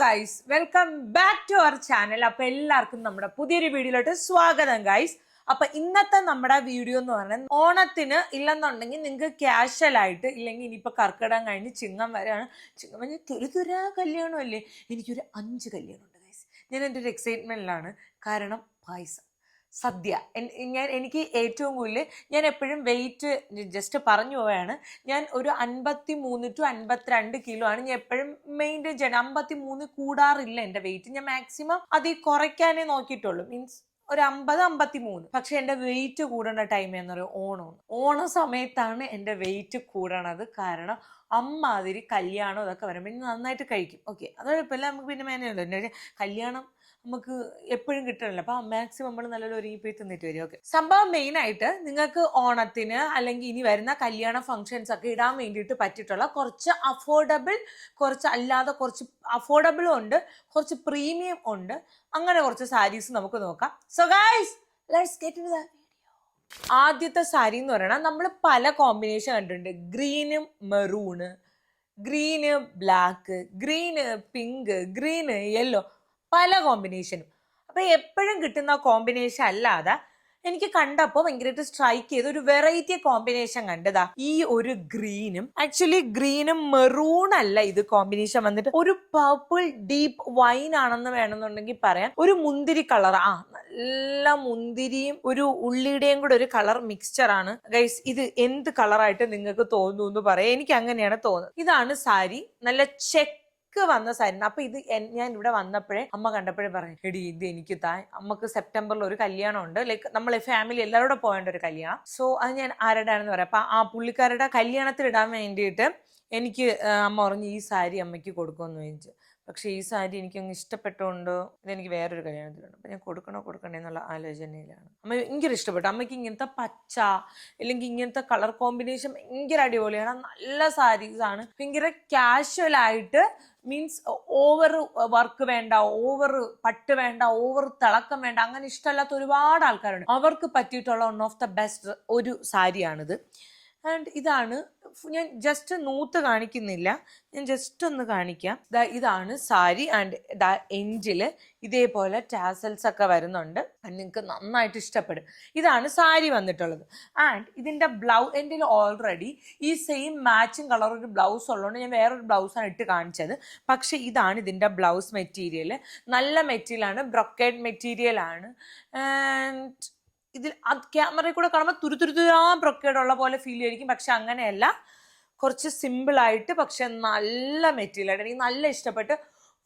Guys, welcome back to our channel. അപ്പൊ എല്ലാവർക്കും നമ്മുടെ പുതിയൊരു വീഡിയോയിലോട്ട് സ്വാഗതം ഗൈസ്. അപ്പൊ ഇന്നത്തെ നമ്മുടെ വീഡിയോ എന്ന് പറഞ്ഞാൽ ഓണത്തിന് ഇല്ലെന്നുണ്ടെങ്കിൽ നിങ്ങൾക്ക് ക്യാഷ്വൽ ആയിട്ട്, ഇല്ലെങ്കിൽ ഇനിയിപ്പോ കർക്കിടകം കഴിഞ്ഞ് ചിങ്ങം വരെയാണ്. ചിങ്ങം കഴിഞ്ഞ് തുരുതുരാ കല്യാണം അല്ലേ. എനിക്കൊരു 5 കല്യാണം ഉണ്ട് ഗൈസ്. ഞാൻ എൻ്റെ ഒരു എക്സൈറ്റ്മെന്റിലാണ്. കാരണം പായസം, സദ്യ. എനിക്ക് ഏറ്റവും കൂടുതൽ ഞാൻ എപ്പോഴും വെയിറ്റ് ജസ്റ്റ് പറഞ്ഞു പോവുകയാണ്. ഞാൻ ഒരു 53 to 52 കിലോ ആണ് ഞാൻ എപ്പോഴും മെയിൻറ്റെയിൻ ചെയ്യണം. 53 കൂടാറില്ല എൻ്റെ വെയിറ്റ്. ഞാൻ മാക്സിമം അതിൽ കുറയ്ക്കാനേ നോക്കിയിട്ടുള്ളൂ. മീൻസ് ഒരു 50-53. പക്ഷെ എൻ്റെ വെയിറ്റ് കൂടേണ്ട ടൈം എന്ന് പറയുന്നത് ഓണമാണ്. ഓണ സമയത്താണ് എൻ്റെ വെയിറ്റ് കൂടണത്. കാരണം അമ്മാതിരി കല്യാണം ഇതൊക്കെ വരുമ്പോൾ ഇനി നന്നായിട്ട് കഴിക്കും. ഓക്കെ, അത് കുഴപ്പമില്ല, നമുക്ക് പിന്നെ മാനേജ് ഉണ്ട്. കല്യാണം നമുക്ക് എപ്പോഴും കിട്ടണല്ലോ. അപ്പൊ മാക്സിമം നമ്മൾ നല്ലൊരു ഒരുങ്ങിപ്പോയി തിന്നിട്ട് വരും. ഓക്കെ, സംഭവം മെയിൻ ആയിട്ട് നിങ്ങൾക്ക് ഓണത്തിന് അല്ലെങ്കിൽ ഇനി വരുന്ന കല്യാണ ഫംഗ്ഷൻസ് ഒക്കെ ഇടാൻ വേണ്ടിയിട്ട് പറ്റിയിട്ടുള്ള കുറച്ച് അഫോർഡബിൾ, കുറച്ച് അല്ലാതെ, കുറച്ച് അഫോർഡബിളും ഉണ്ട്, കുറച്ച് പ്രീമിയം ഉണ്ട്. അങ്ങനെ കുറച്ച് സാരീസ് നമുക്ക് നോക്കാം. So guys, let's get in the video. ആദ്യത്തെ സാരി എന്ന് പറയുന്നത് നമ്മൾ പല കോമ്പിനേഷൻ കണ്ടിട്ടുണ്ട്. ഗ്രീനും maroon, green black, green pink, green yellow, പല കോമ്പിനേഷനും. അപ്പൊ എപ്പോഴും കിട്ടുന്ന കോമ്പിനേഷൻ അല്ലാതെ എനിക്ക് കണ്ടപ്പോൾ ഭയങ്കരമായിട്ട് സ്ട്രൈക്ക് ചെയ്ത ഒരു വെറൈറ്റി കോമ്പിനേഷൻ കണ്ടതാ ഈ ഒരു ഗ്രീനും. ആക്ച്വലി ഗ്രീനും മെറൂൺ അല്ല ഇത് കോമ്പിനേഷൻ വന്നിട്ട് ഒരു പർപ്പിൾ ഡീപ്പ് വൈൻ ആണെന്ന് വേണമെന്നുണ്ടെങ്കിൽ പറയാം. ഒരു മുന്തിരി കളർ, നല്ല മുന്തിരിയും ഒരു ഉള്ളിയുടെയും കൂടെ ഒരു കളർ മിക്സ്ചർ ആണ് ഗൈസ്. ഇത് എന്ത് കളറായിട്ട് നിങ്ങൾക്ക് തോന്നുന്നു എന്ന് പറയാം. എനിക്ക് അങ്ങനെയാണ് തോന്നുന്നത്. ഇതാണ് സാരി, നല്ല ചെക്ക് വന്ന സാരി. അപ്പൊ ഇത് ഞാൻ ഇവിടെ വന്നപ്പോഴേ അമ്മ കണ്ടപ്പോഴേ പറഞ്ഞു, എടി ഇത് എനിക്ക് അമ്മക്ക് സെപ്റ്റംബറിൽ ഒരു കല്യാണം ഉണ്ട്. ലൈക്ക് നമ്മളെ ഫാമിലി എല്ലാവരോടും പോകേണ്ട ഒരു കല്യാണം. സോ അത് ഞാൻ ആരുടെയാണെന്ന് പറയാം. അപ്പൊ ആ പുള്ളിക്കാരുടെ കല്യാണത്തിൽ ഇടാൻ വേണ്ടിയിട്ട് എനിക്ക് അമ്മ പറഞ്ഞു ഈ സാരി അമ്മയ്ക്ക് കൊടുക്കുമെന്ന് ചോദിച്ചു. പക്ഷെ ഈ സാരി എനിക്കങ്ങ് ഇഷ്ടപ്പെട്ടുകൊണ്ട് ഇതെനിക്ക് വേറൊരു കല്യാണത്തിലുണ്ട്. അപ്പൊ ഞാൻ കൊടുക്കണേ എന്നുള്ള ആലോചനയിലാണ്. അമ്മ ഭയങ്കര ഇഷ്ടപ്പെട്ടു. അമ്മയ്ക്ക് ഇങ്ങനത്തെ പച്ച അല്ലെങ്കിൽ ഇങ്ങനത്തെ കളർ കോമ്പിനേഷൻ ഭയങ്കര അടിപൊളിയാണ്. നല്ല സാരീസ് ആണ്. ഭയങ്കര കാഷ്വൽ ആയിട്ട്, മീൻസ് ഓവർ വർക്ക് വേണ്ട, ഓവർ പട്ട് വേണ്ട, ഓവർ തിളക്കം വേണ്ട, അങ്ങനെ ഇഷ്ടമല്ലാത്ത ഒരുപാട് ആൾക്കാരുണ്ട്. അവർക്ക് പറ്റിയിട്ടുള്ള വൺ ഓഫ് ദ ബെസ്റ്റ് ഒരു സാരിയാണിത്. ആൻഡ് ഇതാണ്, ഞാൻ ജസ്റ്റ് നൂത്ത് കാണിക്കുന്നില്ല, ഞാൻ ജസ്റ്റ് ഒന്ന് കാണിക്കാം. ഇതാണ് സാരി. ആൻഡ് എൻഡില് ഇതേപോലെ ടാസൽസ് ഒക്കെ വരുന്നുണ്ട്. നിങ്ങൾക്ക് നന്നായിട്ട് ഇഷ്ടപ്പെടും. ഇതാണ് സാരി വന്നിട്ടുള്ളത്. ആൻഡ് ഇതിന്റെ എൻ്റെ ഓൾറെഡി ഈ സെയിം മാച്ചിങ് കളർ ഒരു ബ്ലൗസ് ഉള്ളതുകൊണ്ട് ഞാൻ വേറൊരു ബ്ലൗസാണ് ഇട്ട് കാണിച്ചത്. പക്ഷെ ഇതാണ് ഇതിന്റെ ബ്ലൗസ് മെറ്റീരിയൽ. നല്ല മെറ്റീരിയലാണ്, ബ്രൊക്കേഡ് മെറ്റീരിയൽ ആണ്. ആൻഡ് ഇതിൽ ക്യാമറയിൽ കൂടെ കാണുമ്പോൾ തുരുതുരുതുരാ ബ്രൊക്കേഡ് ഉള്ള പോലെ ഫീൽ ചെയ്യും. പക്ഷെ അങ്ങനെയല്ല, കുറച്ച് സിമ്പിൾ ആയിട്ട് പക്ഷെ നല്ല മെറ്റീരിയൽ ആയിട്ട് എനിക്ക് നല്ല ഇഷ്ടപ്പെട്ട്.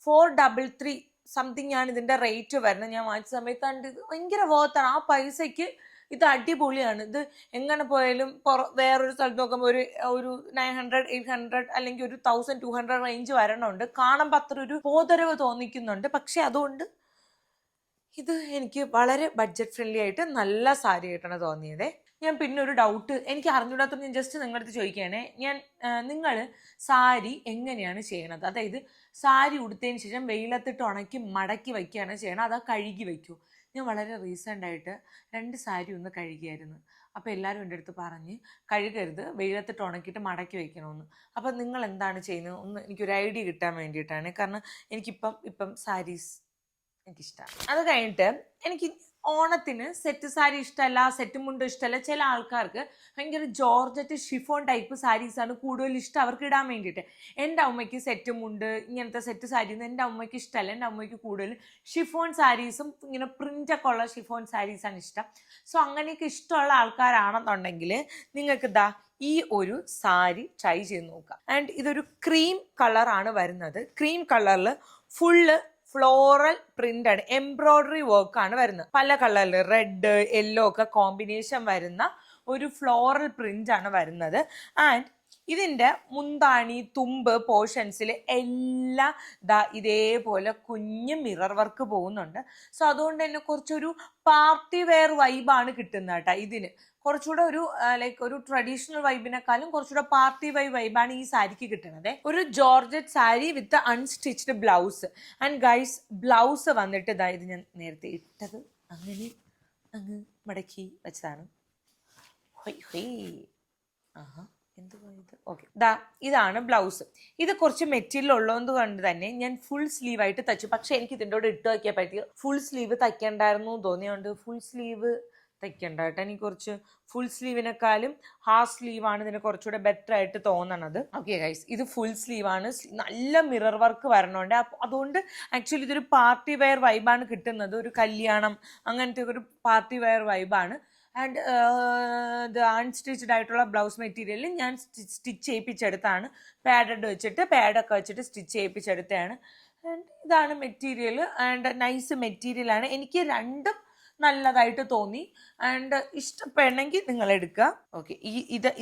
433 സംതിങ് ആണ് ഇതിന്റെ റേറ്റ് വരുന്നത്. ഞാൻ വാങ്ങിച്ച സമയത്താണ്ട് ഇത് ഭയങ്കര വർത്താണ്. ആ പൈസയ്ക്ക് ഇത് അടിപൊളിയാണ്. ഇത് എങ്ങനെ പോയാലും വേറൊരു സ്ഥലത്ത് നോക്കുമ്പോൾ ഒരു 900, 800 അല്ലെങ്കിൽ ഒരു 1200 റേഞ്ച് വരണുണ്ട്. കാണുമ്പോൾ അത്ര ഒരു പോതരവ് തോന്നിക്കുന്നുണ്ട്. പക്ഷെ അതുകൊണ്ട് ഇത് എനിക്ക് വളരെ ബഡ്ജറ്റ് ഫ്രണ്ട്ലി ആയിട്ട് നല്ല സാരി ആയിട്ടാണ് തോന്നിയത്. ഞാൻ പിന്നെ ഒരു ഡൗട്ട് എനിക്ക് അറിഞ്ഞൂടാത്തത് ഞാൻ ജസ്റ്റ് നിങ്ങളുടെ അടുത്ത് ചോദിക്കുകയാണെ. നിങ്ങൾ സാരി എങ്ങനെയാണ് ചെയ്യണത്? അതായത് സാരി ഉടുത്തതിന് ശേഷം വെയിലത്തിട്ട് ഉണക്കി മടക്കി വയ്ക്കുകയാണ് ചെയ്യണം, അതാ കഴുകി വയ്ക്കൂ? ഞാൻ വളരെ റീസെൻ്റ് ആയിട്ട് 2 സാരി ഒന്ന് കഴുകിയായിരുന്നു. അപ്പോൾ എല്ലാവരും എൻ്റെ അടുത്ത് പറഞ്ഞ് കഴുകരുത്, വെയിലത്തിട്ട് ഉണക്കിയിട്ട് മടക്കി വയ്ക്കണമെന്ന്. അപ്പം നിങ്ങൾ എന്താണ് ചെയ്യുന്നത് ഒന്ന് എനിക്കൊരു ഐഡിയ കിട്ടാൻ വേണ്ടിയിട്ടാണ്. കാരണം എനിക്കിപ്പം സാരീസ് എനിക്കിഷ്ടമാണ്. അത് കഴിഞ്ഞിട്ട് എനിക്ക് ഓണത്തിന് സെറ്റ് സാരി ഇഷ്ടമല്ല, സെറ്റ് മുണ്ട് ഇഷ്ടമല്ല. ചില ആൾക്കാർക്ക് ഭയങ്കര ജോർജറ്റ് ഷിഫോൺ ടൈപ്പ് സാരീസാണ് കൂടുതൽ ഇഷ്ടം അവർക്ക് ഇടാൻ വേണ്ടിയിട്ട്. എൻ്റെ അമ്മയ്ക്ക് സെറ്റ് മുണ്ട് ഇങ്ങനത്തെ സെറ്റ് സാരീസ് എൻ്റെ അമ്മയ്ക്ക് ഇഷ്ടമല്ല. എൻ്റെ അമ്മയ്ക്ക് കൂടുതൽ ഷിഫോൺ സാരീസും ഇങ്ങനെ പ്രിൻ്റൊക്കെ ഉള്ള ഷിഫോൺ സാരീസാണ് ഇഷ്ടം. സോ അങ്ങനെയൊക്കെ ഇഷ്ടമുള്ള ആൾക്കാരാണെന്നുണ്ടെങ്കിൽ നിങ്ങൾക്ക് ഈ ഒരു സാരി ട്രൈ ചെയ്ത് നോക്കാം. ആൻഡ് ഇതൊരു ക്രീം കളറാണ് വരുന്നത്. ക്രീം കളറിൽ ഫുള്ള് ഫ്ലോറൽ പ്രിന്റ് ആണ്, എംബ്രോയിഡറി വർക്ക് ആണ് വരുന്നത്. പല കളറിൽ റെഡ്, യെല്ലോ ഒക്കെ കോമ്പിനേഷൻ വരുന്ന ഒരു ഫ്ലോറൽ പ്രിന്റ് ആണ് വരുന്നത്. ആൻഡ് ഇതിന്റെ മുന്താണി, തുമ്പ് പോർഷൻസിൽ എല്ലാം ഇതേപോലെ കുഞ്ഞ് മിറർ വർക്ക് പോകുന്നുണ്ട്. സോ അതുകൊണ്ട് തന്നെ കുറച്ചൊരു പാർട്ടി വെയർ വൈബാണ് കിട്ടുന്നത് കേട്ടോ. ഇതിന് കുറച്ചുകൂടെ ഒരു ലൈക്ക് ഒരു ട്രഡീഷണൽ വൈബിനെക്കാളും കുറച്ചുകൂടെ പാർട്ടി വൈബാണ് ഈ സാരിക്ക് കിട്ടുന്നത്. ഒരു georgette sari with unstitched blouse. And guys, blouse വന്നിട്ട് ഇത് ഞാൻ നേരത്തെ ഇട്ടത് അങ്ങനെ അങ്ങ് മടക്കി വെച്ചതാണ്. എന്തുവാ ഇത്? ഓക്കെ, ഇതാണ് ബ്ലൗസ്. ഇത് കുറച്ച് മെറ്റീരിയൽ ഉള്ളതുകൊണ്ട് കൊണ്ട് തന്നെ ഞാൻ ഫുൾ സ്ലീവ് ആയിട്ട് തച്ചു. പക്ഷെ എനിക്ക് ഇതിൻ്റെ കൂടെ ഇട്ട് വയ്ക്കാൻ പറ്റിയ ഫുൾ സ്ലീവ് തയ്ക്കണ്ടായിരുന്നു തോന്നിയോണ്ട് ഫുൾ സ്ലീവ് തയ്ക്കണ്ട കേട്ടോ. എനിക്ക് കുറച്ച് ഫുൾ സ്ലീവിനെക്കാളും ഹാഫ് സ്ലീവാണ് ഇതിന് കുറച്ചുകൂടെ ബെറ്റർ ആയിട്ട് തോന്നണത്. ഓക്കെ ഗൈസ്, ഇത് ഫുൾ സ്ലീവാണ്. നല്ല മിറർ വർക്ക് വരണുണ്ട്. അതുകൊണ്ട് ആക്ച്വലി ഇതൊരു പാർട്ടി വെയർ വൈബാണ് കിട്ടുന്നത്. ഒരു കല്യാണം അങ്ങനത്തെ ഒരു പാർട്ടി വെയർ വൈബാണ്. ആൻഡ് ഇത് അൺസ്റ്റിച്ച്ഡ് ആയിട്ടുള്ള ബ്ലൗസ് മെറ്റീരിയൽ ഞാൻ സ്റ്റിച്ച് ചെയ്യിപ്പിച്ചെടുത്താണ്. പാഡഡ് വെച്ചിട്ട് പാഡൊക്കെ വെച്ചിട്ട് സ്റ്റിച്ച് ചെയ്യിപ്പിച്ചെടുത്തതാണ്. ആൻഡ് ഇതാണ് മെറ്റീരിയൽ. ആൻഡ് നൈസ് മെറ്റീരിയലാണ്. എനിക്ക് രണ്ടും നല്ലതായിട്ട് തോന്നി. ആൻഡ് ഇഷ്ടപ്പെടണമെങ്കിൽ നിങ്ങൾ എടുക്കുക. ഓക്കെ,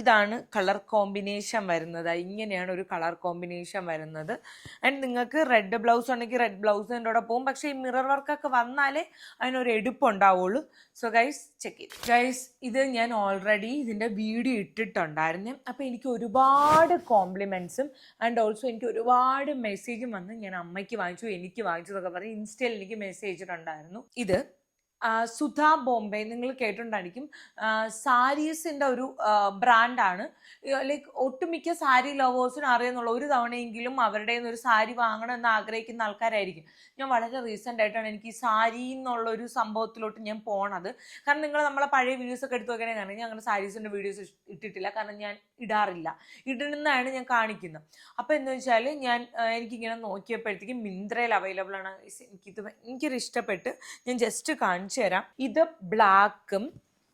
ഇതാണ് കളർ കോമ്പിനേഷൻ വരുന്നത്. ഇങ്ങനെയാണ് ഒരു കളർ കോമ്പിനേഷൻ വരുന്നത്. ആൻഡ് നിങ്ങൾക്ക് റെഡ് ബ്ലൗസ് ഉണ്ടെങ്കിൽ റെഡ് ബ്ലൗസിൻ്റെ കൂടെ പോകും. പക്ഷേ ഈ മിറർ വർക്കൊക്കെ വന്നാലേ അതിനൊരു എടുപ്പുണ്ടാവുള്ളൂ. സോ ഗൈസ് ചെക്ക് ചെയ്ത് ഗൈസ്, ഇത് ഞാൻ ഓൾറെഡി ഇതിൻ്റെ വീഡിയോ ഇട്ടിട്ടുണ്ടായിരുന്നു. അപ്പോൾ എനിക്ക് ഒരുപാട് കോംപ്ലിമെൻറ്റ്സും ആൻഡ് ഓൾസോ എനിക്ക് ഒരുപാട് മെസ്സേജും വന്ന് ഞാൻ അമ്മയ്ക്ക് വാങ്ങിച്ചു, എനിക്ക് വാങ്ങിച്ചു എന്നൊക്കെ പറഞ്ഞ് ഇൻസ്റ്റയിൽ എനിക്ക് മെസ്സേജ് ഇട്ടിട്ടുണ്ടായിരുന്നു. ഇത് സുധ ബോംബെ നിങ്ങൾ കേട്ടിട്ടുണ്ടായിരിക്കും. സാരീസിൻ്റെ ഒരു ബ്രാൻഡാണ്. ലൈക്ക് ഒട്ടുമിക്ക സാരി ലവേഴ്സിനും അറിയുന്നുള്ള ഒരു തവണയെങ്കിലും അവരുടെ ഒരു സാരി വാങ്ങണം എന്ന് ആഗ്രഹിക്കുന്ന ആൾക്കാരായിരിക്കും. ഞാൻ വളരെ റീസെൻ്റ് ആയിട്ടാണ് എനിക്ക് ഈ സാരി എന്നുള്ളൊരു സംഭവത്തിലോട്ട് ഞാൻ പോണത്. കാരണം നിങ്ങൾ നമ്മളെ പഴയ വീഡിയോസൊക്കെ എടുത്ത് നോക്കുകയാണെങ്കിൽ കാരണം ഞാൻ അങ്ങനെ സാരീസിൻ്റെ വീഡിയോസ് ഇട്ടിട്ടില്ല. കാരണം ഞാൻ ഇടാറില്ല. ഇടുന്നതാണ് ഞാൻ കാണിക്കുന്നത്. അപ്പോൾ എന്ന് വെച്ചാൽ എനിക്കിങ്ങനെ നോക്കിയപ്പോഴത്തേക്കും മിന്ത്രയിൽ അവൈലബിൾ ആണ്. എനിക്കൊരു ഇഷ്ടപ്പെട്ട് ഞാൻ ജസ്റ്റ് കാണിച്ചു തരാം. ഇത് ബ്ലാക്കും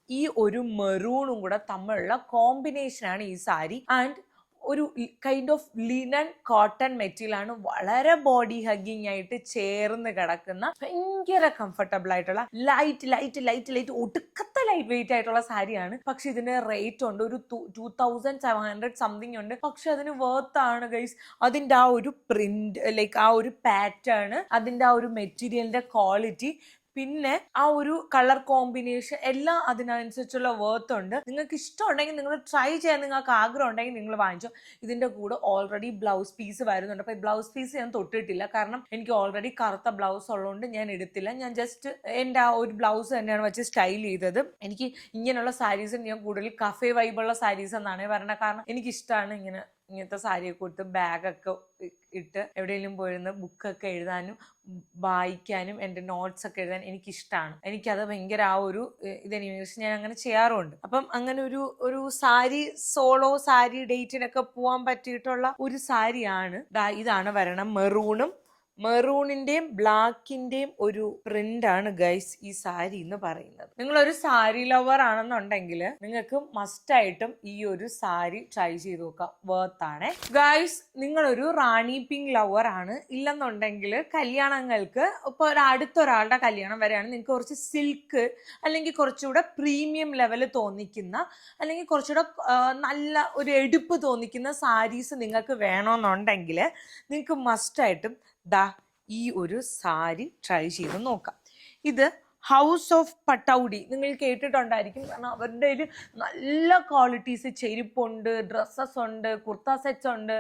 ഈ ഒരു മെറൂണും കൂടെ തമ്മിലുള്ള കോമ്പിനേഷനാണ് ഈ സാരി. ആൻഡ് ഒരു kind of linen cotton material ആണ്. വളരെ ബോഡി ഹഗ്ഗിങ് ആയിട്ട് ചേർന്ന് കിടക്കുന്ന ഭയങ്കര കംഫർട്ടബിൾ ആയിട്ടുള്ള ലൈറ്റ് ഒടുക്കത്തെ ലൈറ്റ് വെയിറ്റ് ആയിട്ടുള്ള സാരിയാണ്. പക്ഷെ ഇതിന് റേറ്റ് ഉണ്ട്, ഒരു 2700 സംതിങ് ഉണ്ട്. പക്ഷെ അതിന് വർത്ത് ആണ് ഗൈസ്. അതിൻ്റെ ആ ഒരു പ്രിന്റ്, ലൈക്ക് ആ ഒരു പാറ്റേൺ, അതിൻ്റെ ആ ഒരു മെറ്റീരിയലിന്റെ ക്വാളിറ്റി, പിന്നെ ആ ഒരു കളർ കോമ്പിനേഷൻ എല്ലാം അതിനനുസരിച്ചുള്ള വർത്ത് ഉണ്ട്. നിങ്ങൾക്ക് ഇഷ്ടമുണ്ടെങ്കിൽ നിങ്ങൾ ട്രൈ ചെയ്യാൻ നിങ്ങൾക്ക് ആഗ്രഹം ഉണ്ടെങ്കിൽ നിങ്ങൾ വാങ്ങിച്ചോ. ഇതിൻ്റെ കൂടെ ഓൾറെഡി ബ്ലൗസ് പീസ് വരുന്നുണ്ട്. അപ്പോൾ ഈ ബ്ലൗസ് പീസ് ഞാൻ തൊട്ടിട്ടില്ല. കാരണം എനിക്ക് ഓൾറെഡി കറുത്ത ബ്ലൗസ് ഉള്ളതുകൊണ്ട് ഞാൻ എടുത്തില്ല. ഞാൻ ജസ്റ്റ് എൻ്റെ ആ ഒരു ബ്ലൗസ് തന്നെയാണ് വെച്ച് സ്റ്റൈൽ ചെയ്തത്. എനിക്ക് ഇങ്ങനെയുള്ള സാരീസ് ഞാൻ കൂടുതൽ കഫേ വൈബുള്ള സാരീസ് എന്നാണ് പറയുന്നത്. കാരണം എനിക്കിഷ്ടമാണ് ഇങ്ങനത്തെ സാരിയൊക്കെ കൊടുത്ത് ബാഗൊക്കെ ഇട്ട് എവിടെയെങ്കിലും പോയിരുന്ന് ബുക്കൊക്കെ എഴുതാനും വായിക്കാനും എൻ്റെ നോട്ട്സ് ഒക്കെ എഴുതാൻ എനിക്കിഷ്ടമാണ്. എനിക്കത് ഭയങ്കര ആ ഒരു ഇതെനിക്ക് ഞാൻ അങ്ങനെ ചെയ്യാറുമുണ്ട്. അപ്പം അങ്ങനെ ഒരു സാരി സോളോ സാരി ഡേറ്റിനൊക്കെ പോകാൻ പറ്റിയിട്ടുള്ള ഒരു സാരിയാണ്. ഇതാണ് വരണം. മെറൂണിന്റെയും ബ്ലാക്കിന്റെയും ഒരു പ്രിന്റ് ആണ് ഗൈസ് ഈ സാരി എന്ന് പറയുന്നത്. നിങ്ങളൊരു സാരി ലവർ ആണെന്നുണ്ടെങ്കിൽ നിങ്ങൾക്ക് മസ്റ്റായിട്ടും ഈ ഒരു സാരി ട്രൈ ചെയ്ത് നോക്കാം. വർത്ത് ആണ് ഗൈസ്. നിങ്ങളൊരു റാണി പിങ്ക് ലവർ ആണ്, ഇല്ലെന്നുണ്ടെങ്കിൽ കല്യാണങ്ങൾക്ക് ഇപ്പോൾ അടുത്തൊരാളുടെ കല്യാണം വരെയാണ്, നിങ്ങൾക്ക് കുറച്ച് സിൽക്ക് അല്ലെങ്കിൽ കുറച്ചുകൂടെ പ്രീമിയം ലെവൽ തോന്നിക്കുന്ന അല്ലെങ്കിൽ കുറച്ചുകൂടെ നല്ല ഒരു എടുപ്പ് തോന്നിക്കുന്ന സാരീസ് നിങ്ങൾക്ക് വേണമെന്നുണ്ടെങ്കിൽ നിങ്ങൾക്ക് മസ്റ്റായിട്ടും ഈ ഒരു സാരി ട്രൈ ചെയ്ത് നോക്കാം. ഇത് ഹൗസ് ഓഫ് പട്ടൗഡി നിങ്ങൾ കേട്ടിട്ടുണ്ടായിരിക്കും. കാരണം അവരുടെ ഒരു നല്ല ക്വാളിറ്റീസ് ചെരുപ്പുണ്ട്, ഡ്രസ്സസ് ഉണ്ട്, കുർത്ത സെറ്റ്സ് ഉണ്ട്.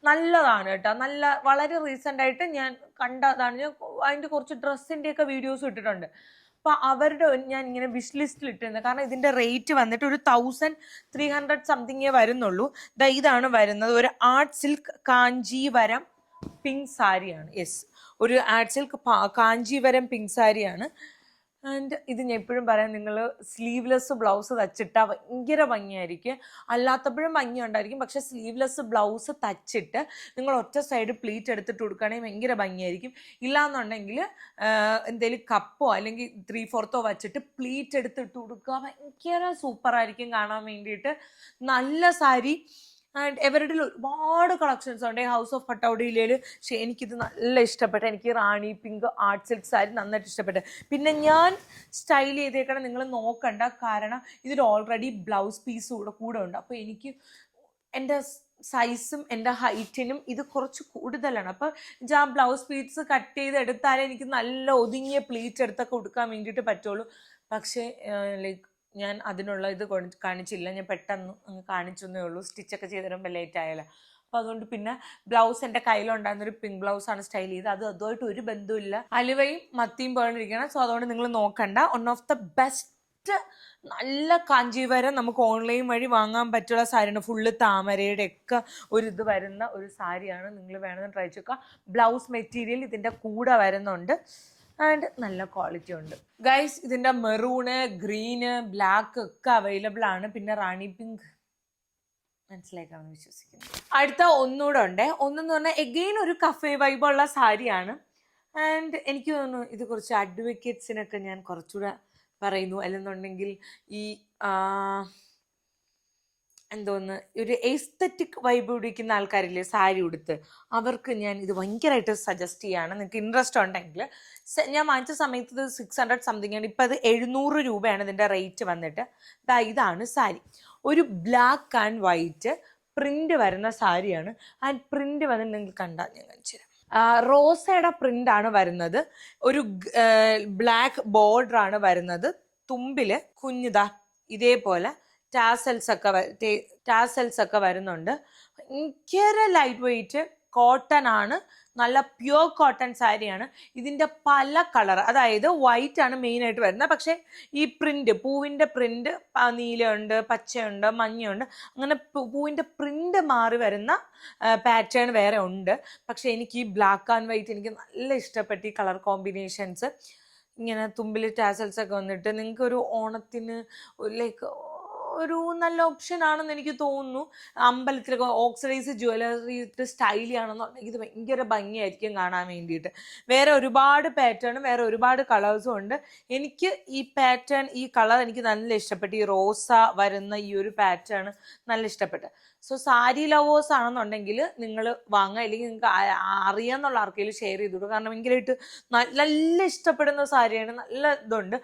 നല്ലതാണ് കേട്ടോ. വളരെ റീസെൻ്റ് ആയിട്ട് ഞാൻ കണ്ടതാണ്. ഞാൻ അതിൻ്റെ കുറച്ച് ഡ്രസ്സിൻ്റെയൊക്കെ വീഡിയോസ് ഇട്ടിട്ടുണ്ട്. അപ്പോൾ അവരുടെ ഞാൻ ഇങ്ങനെ വിഷ് ലിസ്റ്റിൽ ഇട്ടിരുന്നത്. കാരണം ഇതിൻ്റെ റേറ്റ് വന്നിട്ട് ഒരു 1300 സംതിങ്ങേ വരുന്നുള്ളൂ. ഇതാണ് വരുന്നത്. ഒരു ആർട്ട് സിൽക്ക് കാഞ്ചീവരം പിങ്ക് സാരിയാണ്. യെസ്, ഒരു ആർട്ട് സിൽക്ക് കാഞ്ചീവരം പിങ്ക് സാരിയാണ്. ആൻഡ് ഇത് ഞാൻ എപ്പോഴും പറയാം, നിങ്ങൾ സ്ലീവ്ലെസ് ബ്ലൗസ് തച്ചിട്ടാൽ ഭയങ്കര ഭംഗിയായിരിക്കും. അല്ലാത്തപ്പോഴും ഭംഗി ഉണ്ടായിരിക്കും. പക്ഷെ സ്ലീവ്ലെസ് ബ്ലൗസ് തച്ചിട്ട് നിങ്ങൾ ഒറ്റ സൈഡ് പ്ലീറ്റ് എടുത്തിട്ട് കൊടുക്കുകയാണെങ്കിൽ ഭയങ്കര ഭംഗിയായിരിക്കും. ഇല്ലാന്നുണ്ടെങ്കിൽ എന്തെങ്കിലും കപ്പോ അല്ലെങ്കിൽ 3/4 വച്ചിട്ട് പ്ലീറ്റ് എടുത്തിട്ട് കൊടുക്കുക, ഭയങ്കര സൂപ്പറായിരിക്കും കാണാൻ വേണ്ടിയിട്ട്. നല്ല സാരി. ആൻഡ് എവരുടെ ഒരുപാട് കളക്ഷൻസ് ഉണ്ട് ഹൗസ് ഓഫ് പട്ടൗഡിയിലേൽ. പക്ഷേ എനിക്കിത് നല്ല ഇഷ്ടപ്പെട്ടു. എനിക്ക് റാണി പിങ്ക് ആർട്ട് സിൽക്ക് സാരി നന്നായിട്ട് ഇഷ്ടപ്പെട്ടു. പിന്നെ ഞാൻ സ്റ്റൈൽ ചെയ്തേക്കണം നിങ്ങൾ നോക്കണ്ട, കാരണം ഇതിൽ ഓൾറെഡി ബ്ലൗസ് പീസ് കൂടെ ഉണ്ട്. അപ്പോൾ എനിക്ക് എൻ്റെ സൈസും എൻ്റെ ഹൈറ്റിനും ഇത് കുറച്ച് കൂടുതലാണ്. അപ്പോൾ ആ ബ്ലൗസ് പീസ് കട്ട് ചെയ്തെടുത്താലേ എനിക്ക് നല്ല ഒതുങ്ങിയ പ്ലീറ്റ് എടുത്തൊക്കെ കൊടുക്കാൻ വേണ്ടിയിട്ട് പറ്റുള്ളൂ. പക്ഷേ ലൈക്ക് ഞാൻ അതിനുള്ള ഇത് കാണിച്ചില്ല. ഞാൻ പെട്ടെന്ന് അങ്ങ് കാണിച്ചെന്നേ ഉള്ളൂ. സ്റ്റിച്ചൊക്കെ ചെയ്ത് തരുമ്പോൾ ലേറ്റ് ആയാലോ. അപ്പോൾ അതുകൊണ്ട് പിന്നെ ബ്ലൗസ് എൻ്റെ കയ്യിലുണ്ടായിരുന്നൊരു പിങ്ക് ബ്ലൗസാണ് സ്റ്റൈൽ ചെയ്തത്. അതുമായിട്ട് ഒരു ബന്ധമില്ല. അലുവയും മത്തിയും പോയിട്ടിരിക്കണം. സോ അതുകൊണ്ട് നിങ്ങൾ നോക്കണ്ട. വൺ ഓഫ് ദ ബെസ്റ്റ് നല്ല കാഞ്ചീവരം നമുക്ക് ഓൺലൈൻ വഴി വാങ്ങാൻ പറ്റുള്ള സാരിയാണ്. ഫുള്ള് താമരയുടെ ഒക്കെ ഒരു ഇത് വരുന്ന ഒരു സാരിയാണ്. നിങ്ങൾ വേണമെന്ന് ട്രൈ ചെയ്യുക. ബ്ലൗസ് മെറ്റീരിയൽ ഇതിൻ്റെ കൂടെ വരുന്നുണ്ട് ആൻഡ് നല്ല ക്വാളിറ്റി ഉണ്ട് ഗൈസ്. ഇതിൻ്റെ മെറൂണ്, ഗ്രീന്, ബ്ലാക്ക് ഒക്കെ അവൈലബിൾ ആണ്. പിന്നെ റാണി പിങ്ക് മനസ്സിലാക്കാമെന്ന് വിശ്വസിക്കുന്നു. അടുത്ത ഒന്നുകൂടെ ഉണ്ട്. ഒന്നെന്ന് പറഞ്ഞാൽ എഗെയിൻ ഒരു കഫേ വൈബുള്ള സാരിയാണ്. ആൻഡ് എനിക്ക് തോന്നുന്നു ഇത് കുറച്ച് അഡ്വക്കേറ്റ്സിനൊക്കെ ഞാൻ കുറച്ചുകൂടെ പറയുന്നു. അല്ലെന്നുണ്ടെങ്കിൽ ഈ എന്തോന്ന് ഒരു എസ്തറ്റിക് വൈബ് പിടിക്കുന്ന ആൾക്കാരില്ലേ സാരി ഉടുത്ത്, അവർക്ക് ഞാൻ ഇത് ഭയങ്കരമായിട്ട് സജസ്റ്റ് ചെയ്യാണ്. നിങ്ങൾക്ക് ഇൻട്രസ്റ്റ് ഉണ്ടെങ്കിൽ. ഞാൻ വാങ്ങിച്ച സമയത്ത് ഇത് 600 സംതിങ് ആണ്. ഇപ്പം അത് 700 രൂപയാണ് ഇതിൻ്റെ റേറ്റ് വന്നിട്ട്. ഇതാണ് സാരി. ഒരു ബ്ലാക്ക് ആൻഡ് വൈറ്റ് പ്രിന്റ് വരുന്ന സാരിയാണ്. ആൻഡ് പ്രിന്റ് വന്നിട്ട് നിങ്ങൾ കണ്ടാൽ ഞാൻ കാണിച്ചു തരാം. റോസയുടെ പ്രിന്റ് ആണ് വരുന്നത്. ഒരു ബ്ലാക്ക് ബോർഡർ ആണ് വരുന്നത്. തുമ്പില് കുഞ്ഞിതാ ഇതേപോലെ ടാസൽസ് ഒക്കെ വരുന്നുണ്ട്. ഭയങ്കര ലൈറ്റ് വെയിറ്റ് കോട്ടൺ ആണ്. നല്ല പ്യുവർ കോട്ടൺ സാരിയാണ്. ഇതിൻ്റെ പല കളർ, അതായത് വൈറ്റ് ആണ് മെയിനായിട്ട് വരുന്നത്. പക്ഷേ ഈ പ്രിന്റ്, പൂവിൻ്റെ പ്രിന്റ് നീലയുണ്ട്, പച്ചയുണ്ട്, മഞ്ഞയുണ്ട്. അങ്ങനെ പൂവിൻ്റെ പ്രിന്റ് മാറി വരുന്ന പാറ്റേൺ വേറെ ഉണ്ട്. പക്ഷെ എനിക്ക് ഈ ബ്ലാക്ക് ആൻഡ് വൈറ്റ് എനിക്ക് നല്ല ഇഷ്ടപ്പെട്ടു. ഈ കളർ കോമ്പിനേഷൻസ് ഇങ്ങനെ തുമ്പിൽ ടാസൽസ് ഒക്കെ വന്നിട്ട് നിങ്ങൾക്കൊരു ഓണത്തിന് ലൈക്ക് ഒരു നല്ല ഓപ്ഷൻ ആണെന്ന് എനിക്ക് തോന്നുന്നു. അമ്പലത്തിലൊക്കെ ഓക്സിഡൈസ് ജ്വല്ലറി ഇട്ട് സ്റ്റൈൽ ആണെന്നുണ്ടെങ്കിൽ ഇത് ഭയങ്കര ഭംഗിയായിരിക്കും കാണാൻ വേണ്ടിയിട്ട്. വേറെ ഒരുപാട് പാറ്റേണും വേറെ ഒരുപാട് കളേഴ്സും ഉണ്ട്. എനിക്ക് ഈ പാറ്റേൺ, ഈ കളർ എനിക്ക് നല്ല ഇഷ്ടപ്പെട്ടു. ഈ റോസ വരുന്ന ഈ ഒരു പാറ്റേൺ നല്ല ഇഷ്ടപ്പെട്ടു. സോ സാരി ലവേഴ്സ് ആണെന്നുണ്ടെങ്കിൽ നിങ്ങൾ വാങ്ങുക. അല്ലെങ്കിൽ നിങ്ങൾക്ക് അറിയാമെന്നുള്ള ആർക്കെങ്കിലും ഷെയർ ചെയ്തു. കാരണം ഭയങ്കരമായിട്ട് നല്ല ഇഷ്ടപ്പെടുന്ന സാരിയാണ്. നല്ല ഇതുണ്ട്.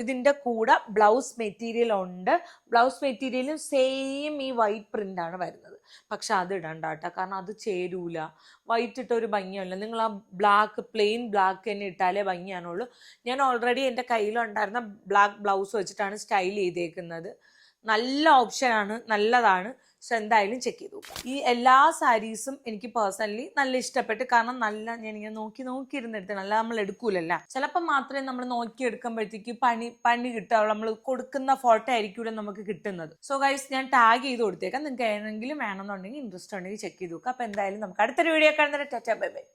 ഇതിൻ്റെ കൂടെ ബ്ലൗസ് മെറ്റീരിയൽ ഉണ്ട്. ബ്ലൗസ് മെറ്റീരിയലും സെയിം ഈ വൈറ്റ് പ്രിന്റ് ആണ് വരുന്നത്. പക്ഷെ അത് ഇടണ്ട കേട്ടോ, കാരണം അത് ചേരൂല. വൈറ്റ് ഇട്ട ഒരു ഭംഗിയല്ല. നിങ്ങൾ ആ ബ്ലാക്ക്, പ്ലെയിൻ ബ്ലാക്ക് തന്നെ ഇട്ടാലേ ഭംഗിയാണുള്ളൂ. ഞാൻ ഓൾറെഡി എൻ്റെ കയ്യിലുണ്ടായിരുന്ന ബ്ലാക്ക് ബ്ലൗസ് വെച്ചിട്ടാണ് സ്റ്റൈൽ ചെയ്തേക്കുന്നത്. നല്ല ഓപ്ഷനാണ്, നല്ലതാണ്. സോ എന്തായാലും ചെക്ക് ചെയ്തു. ഈ എല്ലാ സാരീസും എനിക്ക് പേഴ്സണലി നല്ല ഇഷ്ടപ്പെട്ടു. കാരണം നല്ല ഞാനിങ്ങനെ നോക്കിയിരുന്നെടുത്ത് നല്ല നമ്മൾ എടുക്കൂലല്ല. ചിലപ്പോൾ മാത്രമേ നമ്മൾ നോക്കിയെടുക്കുമ്പോഴത്തേക്ക് പണി കിട്ടുകയുള്ളൂ. നമ്മൾ കൊടുക്കുന്ന ഫോട്ടോ ആയിരിക്കും നമുക്ക് കിട്ടുന്നത്. സോ ഗൈസ്, ഞാൻ ടാഗ് ചെയ്ത് കൊടുത്തേക്കാം. നിങ്ങൾക്ക് ഏതെങ്കിലും വേണമെന്നുണ്ടെങ്കിൽ ഇൻട്രസ്റ്റ് ഉണ്ടെങ്കിൽ ചെക്ക് ചെയ്ത് നോക്കുക. അപ്പോൾ എന്തായാലും നമുക്ക് അടുത്തൊരു വീഡിയോ കാണുന്നവരെ ടാറ്റാ ബൈ ബൈ.